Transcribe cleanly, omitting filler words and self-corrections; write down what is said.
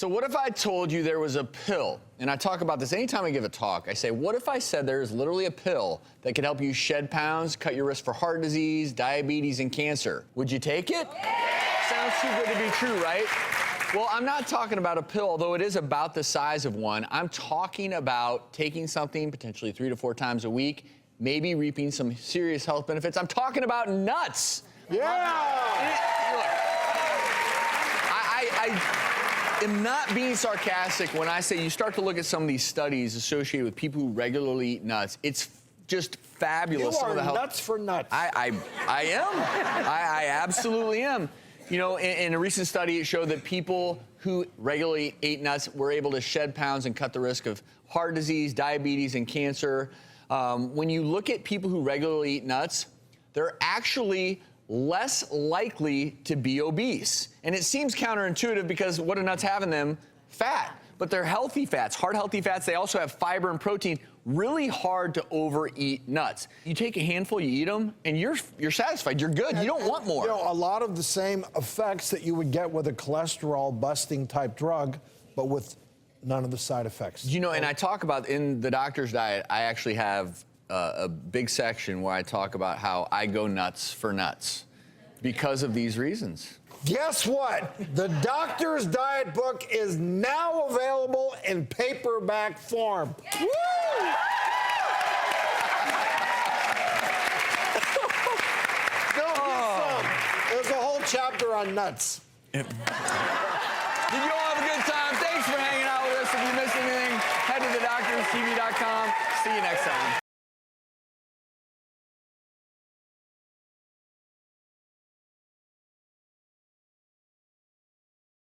So what if I told you there was a pill, and I talk about this anytime I give a talk, I say, what if I said there's literally a pill that could help you shed pounds, cut your risk for heart disease, diabetes, and cancer? Would you take it? Yeah. Sounds too good to be true, right? Well, I'm not talking about a pill, although it is about the size of one. I'm talking about taking something potentially 3 to 4 times a week, maybe reaping some serious health benefits. I'm talking about nuts. Yeah! Look, I am not being sarcastic when I say you start to look at some of these studies associated with people who regularly eat nuts. It's just fabulous. You are nuts for nuts. I am. I absolutely am. You know, in a recent study, it showed that people who regularly ate nuts were able to shed pounds and cut the risk of heart disease, diabetes, and cancer. When you look at people who regularly eat nuts, they're actually less likely to be obese. And it seems counterintuitive because what do nuts have in them? Fat. But they're healthy fats, heart-healthy fats. They also have fiber and protein. Really hard to overeat nuts. You take a handful, you eat them, and you're satisfied. You're good. You don't want more. You know, a lot of the same effects that you would get with a cholesterol-busting type drug, but with none of the side effects. You know, and I talk about in the doctor's diet, I actually have a big section where I talk about how I go nuts for nuts because of these reasons. Guess what? The Doctor's Diet book is now available in paperback form. Woo! Go get some. There's a whole chapter on nuts. Did you all have a good time? Thanks for hanging out with us. If you missed anything, head to thedoctorstv.com. See you next time.